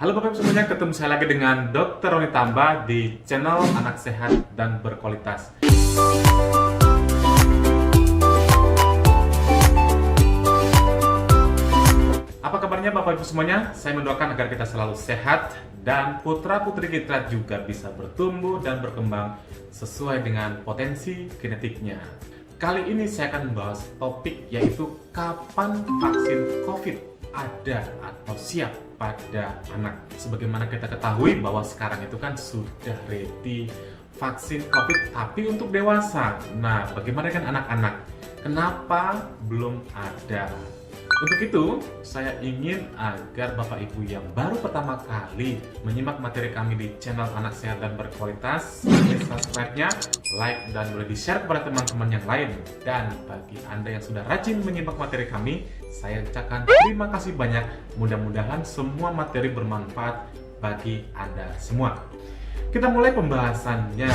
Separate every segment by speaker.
Speaker 1: Halo Bapak Ibu semuanya, ketemu saya lagi dengan Dr. Roni Tamba di channel Anak Sehat dan Berkualitas. Apa kabarnya Bapak Ibu semuanya? Saya mendoakan agar kita selalu sehat dan putra-putri kita juga bisa bertumbuh dan berkembang sesuai dengan potensi genetiknya. Kali ini saya akan membahas topik yaitu kapan vaksin COVID ada atau siap pada anak. Sebagaimana kita ketahui bahwa sekarang itu kan sudah ready vaksin COVID tapi untuk dewasa. Nah, bagaimana dengan anak-anak? Kenapa belum ada? Untuk itu, saya ingin agar Bapak Ibu yang baru pertama kali menyimak materi kami di channel Anak Sehat dan Berkualitas, klik subscribe-nya, like, dan boleh di-share kepada teman-teman yang lain. Dan bagi Anda yang sudah rajin menyimak materi kami, saya ucapkan terima kasih banyak. Mudah-mudahan semua materi bermanfaat bagi Anda semua. Kita mulai pembahasannya.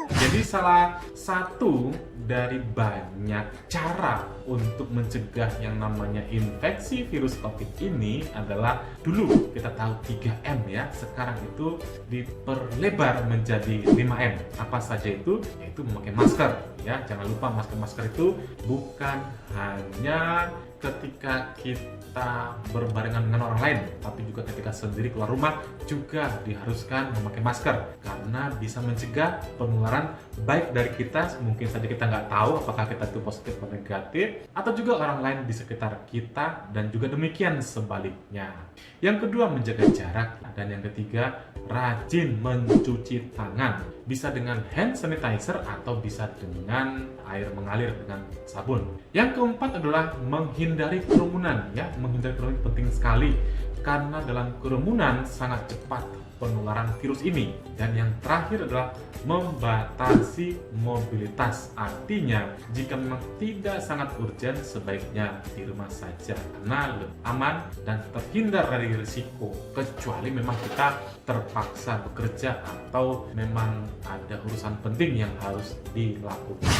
Speaker 1: Jadi salah satu dari banyak cara untuk mencegah yang namanya infeksi virus COVID ini adalah, dulu kita tahu 3M ya, sekarang itu diperlebar menjadi 5M. Apa saja itu? Yaitu memakai masker ya. Jangan lupa masker itu bukan hanya ketika kita berbarengan dengan orang lain, tapi juga ketika sendiri keluar rumah juga diharuskan memakai masker karena bisa mencegah penularan baik dari kita, mungkin saja kita nggak tahu apakah kita itu positif atau negatif, atau juga orang lain di sekitar kita, dan juga demikian sebaliknya. Yang kedua, menjaga jarak, dan yang ketiga, rajin mencuci tangan, bisa dengan hand sanitizer atau bisa dengan air mengalir dengan sabun. Yang keempat adalah menghindari kerumunan ya, menghindari kerumunan penting sekali karena dalam kerumunan sangat cepat penularan virus ini. Dan yang terakhir adalah membatasi mobilitas. Artinya, jika memang tidak sangat urgent, sebaiknya di rumah saja karena lebih aman dan terhindar dari risiko, kecuali memang kita terpaksa bekerja atau memang ada urusan penting yang harus dilakukan.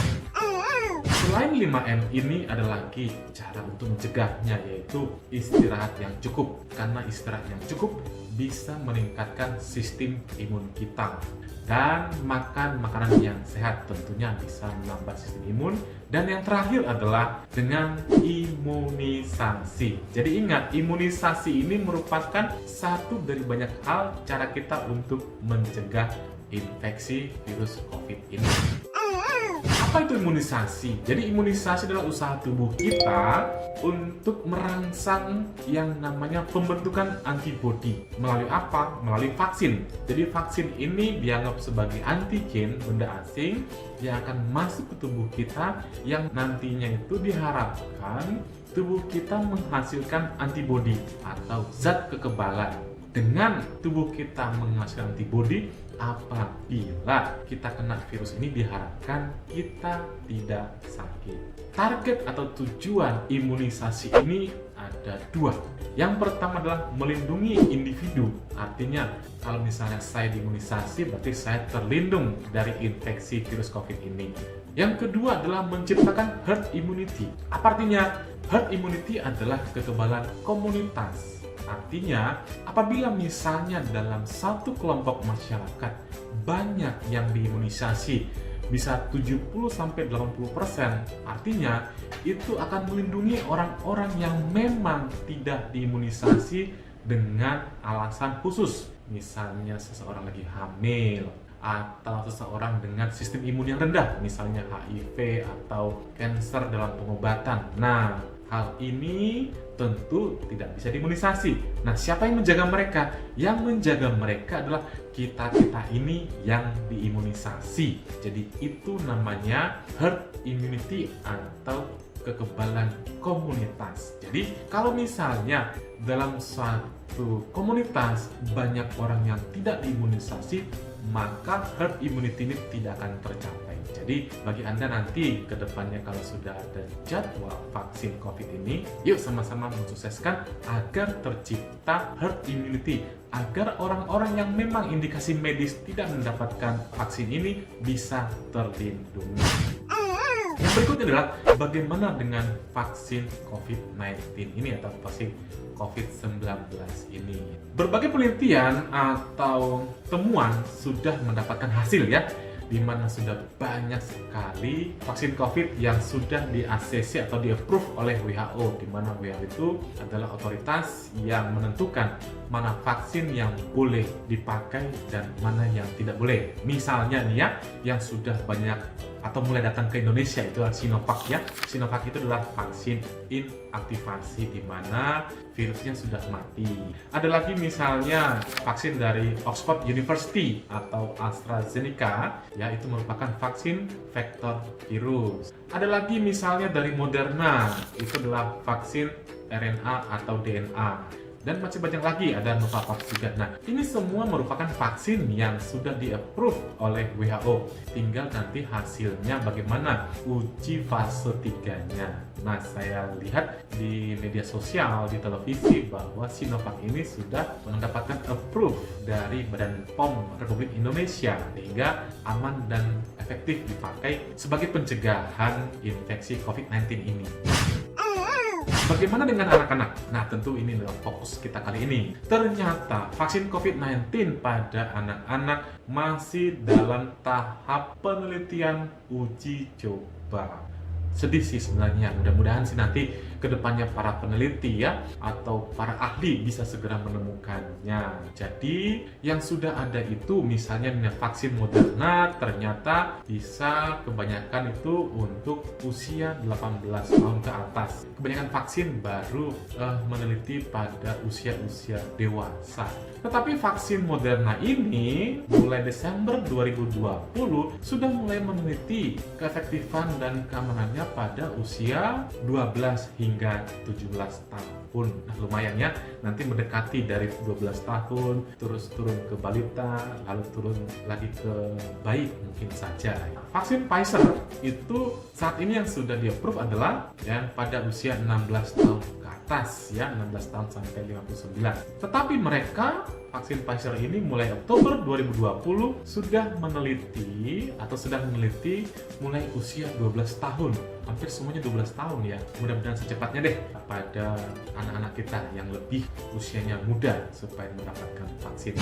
Speaker 1: Selain 5M ini ada lagi cara untuk mencegahnya, yaitu istirahat yang cukup. Karena istirahat yang cukup bisa meningkatkan sistem imun kita. Dan makan makanan yang sehat tentunya bisa menambah sistem imun. Dan yang terakhir adalah dengan imunisasi. Jadi ingat, imunisasi ini merupakan satu dari banyak hal cara kita untuk mencegah infeksi virus COVID ini. Apa itu imunisasi? Jadi imunisasi adalah usaha tubuh kita untuk merangsang yang namanya pembentukan antibodi. Melalui apa? Melalui vaksin. Jadi vaksin ini dianggap sebagai antigen, benda asing yang akan masuk ke tubuh kita, yang nantinya itu diharapkan tubuh kita menghasilkan antibodi atau zat kekebalan. Dengan tubuh kita menghasilkan antibodi, apabila kita kena virus ini diharapkan kita tidak sakit. Target atau tujuan imunisasi ini ada dua. Yang pertama adalah melindungi individu. Artinya kalau misalnya saya diimunisasi, berarti saya terlindung dari infeksi virus COVID ini. Yang kedua adalah menciptakan herd immunity. Apa artinya? Herd immunity adalah kekebalan komunitas. Artinya, apabila misalnya dalam satu kelompok masyarakat banyak yang diimunisasi, bisa 70-80%, artinya itu akan melindungi orang-orang yang memang tidak diimunisasi dengan alasan khusus. Misalnya seseorang lagi hamil, atau seseorang dengan sistem imun yang rendah, misalnya HIV atau kanker dalam pengobatan. Nah, hal ini tentu tidak bisa diimunisasi. Nah, siapa yang menjaga mereka? Yang menjaga mereka adalah kita-kita ini yang diimunisasi. Jadi itu namanya herd immunity atau kekebalan komunitas. Jadi kalau misalnya dalam suatu komunitas banyak orang yang tidak diimunisasi, maka herd immunity ini tidak akan tercapai. Jadi bagi Anda nanti ke depannya kalau sudah ada jadwal vaksin COVID ini, yuk sama-sama mensukseskan agar tercipta herd immunity, agar orang-orang yang memang indikasi medis tidak mendapatkan vaksin ini bisa terlindungi. Yang berikutnya adalah bagaimana dengan vaksin COVID-19 ini atau vaksin COVID-19 ini. Berbagai penelitian atau temuan sudah mendapatkan hasil ya, di mana sudah banyak sekali vaksin COVID yang sudah di-ACC atau di-approve oleh WHO, di mana WHO itu adalah otoritas yang menentukan mana vaksin yang boleh dipakai dan mana yang tidak boleh. Misalnya nih ya, yang sudah banyak atau mulai datang ke Indonesia itu adalah Sinovac ya. Sinovac itu adalah vaksin inaktivasi di mana virusnya sudah mati. Ada lagi misalnya vaksin dari Oxford University atau AstraZeneca ya, itu merupakan vaksin vektor virus. Ada lagi misalnya dari Moderna, itu adalah vaksin RNA atau DNA. Dan masih banyak lagi, ada Novavax juga. Nah, ini semua merupakan vaksin yang sudah di-approve oleh WHO. Tinggal nanti hasilnya bagaimana uji fase 3-nya. Nah, saya lihat di media sosial, di televisi bahwa Sinovac ini sudah mendapatkan approve dari Badan POM Republik Indonesia sehingga aman dan efektif dipakai sebagai pencegahan infeksi COVID-19 ini. Bagaimana dengan anak-anak? Nah, tentu ini adalah fokus kita kali ini. Ternyata vaksin COVID-19 pada anak-anak masih dalam tahap penelitian uji coba. Sedih sih sebenarnya, mudah-mudahan sih nanti kedepannya para peneliti ya atau para ahli bisa segera menemukannya. Jadi yang sudah ada itu misalnya vaksin Moderna ternyata bisa kebanyakan itu untuk usia 18 tahun ke atas. Kebanyakan vaksin baru meneliti pada usia-usia dewasa. Tetapi vaksin Moderna ini mulai Desember 2020 sudah mulai meneliti keefektifan dan keamanannya pada usia 12 hingga 17 tahun. Nah, lumayan ya, nanti mendekati dari 12 tahun, terus turun ke balita, lalu turun lagi ke bayi mungkin saja. Vaksin Pfizer itu saat ini yang sudah di-approve adalah yang pada usia 16 tahun ke atas ya, 16 tahun sampai 59. Tetapi mereka vaksin Pfizer ini mulai Oktober 2020 sudah meneliti mulai usia 12 tahun. Hampir semuanya 12 tahun ya. Mudah-mudahan secepatnya deh pada anak-anak kita yang lebih usianya muda supaya mendapatkan vaksin.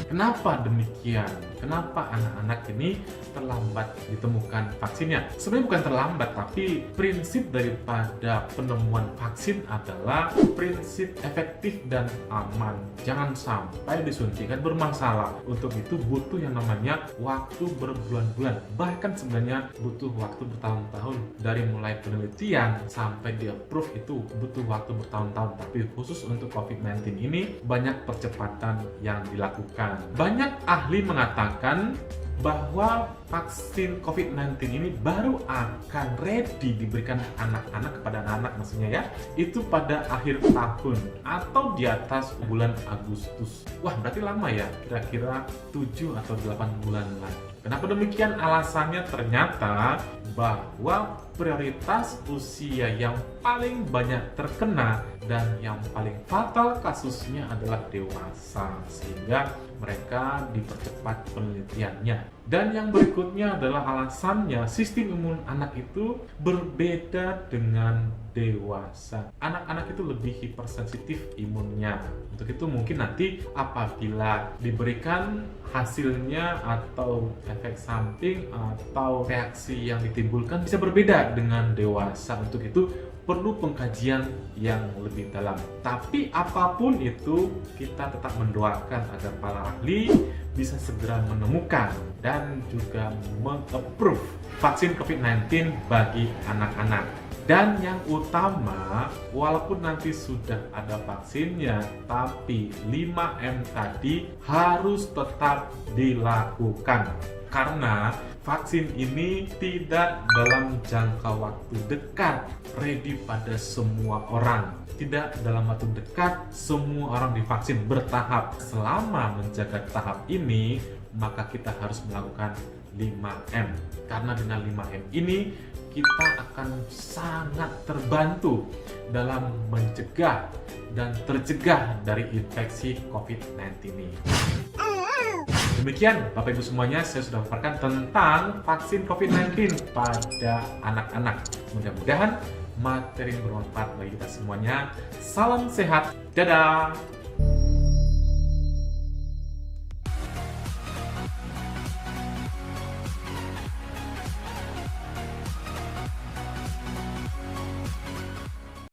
Speaker 1: Kenapa demikian? Kenapa anak-anak ini terlambat ditemukan vaksinnya? Sebenarnya bukan terlambat, tapi prinsip daripada penemuan vaksin adalah prinsip efektif dan aman. Jangan sampai disuntikan bermasalah. Untuk itu butuh yang namanya waktu berbulan-bulan. Bahkan sebenarnya butuh waktu bertahun-tahun. Dari mulai penelitian sampai di-approve itu butuh waktu bertahun-tahun. Tapi khusus untuk COVID-19 ini banyak percepatan yang dilakukan. Banyak ahli mengatakan bahwa vaksin COVID-19 ini baru akan ready diberikan anak-anak kepada anak-anak maksudnya ya, itu pada akhir tahun atau di atas bulan Agustus. Wah, berarti lama ya, kira-kira 7 atau 8 bulan lagi. Kenapa demikian? Alasannya ternyata bahwa prioritas usia yang paling banyak terkena dan yang paling fatal kasusnya adalah dewasa, sehingga mereka dipercepat penelitiannya. Dan yang berikutnya adalah alasannya sistem imun anak itu berbeda dengan dewasa. Anak-anak itu lebih hipersensitif imunnya. Untuk itu mungkin nanti apabila diberikan hasilnya atau efek samping atau reaksi yang ditimbulkan bisa berbeda dengan dewasa. Untuk itu perlu pengkajian yang lebih dalam. Tapi apapun itu, kita tetap mendoakan agar para ahli bisa segera menemukan dan juga meng-approve vaksin COVID-19 bagi anak-anak. Dan yang utama, walaupun nanti sudah ada vaksinnya, tapi 5M tadi harus tetap dilakukan. Karena vaksin ini tidak dalam jangka waktu dekat ready pada semua orang. Tidak dalam waktu dekat semua orang divaksin, bertahap. Selama menjaga tahap ini, maka kita harus melakukan 5M. Karena dengan 5M ini kita akan sangat terbantu dalam mencegah dan tercegah dari infeksi COVID-19 ini. Demikian Bapak Ibu semuanya, saya sudah paparkan tentang vaksin COVID-19 pada anak-anak. Mudah-mudahan materi bermanfaat bagi kita semuanya. Salam sehat, dadah!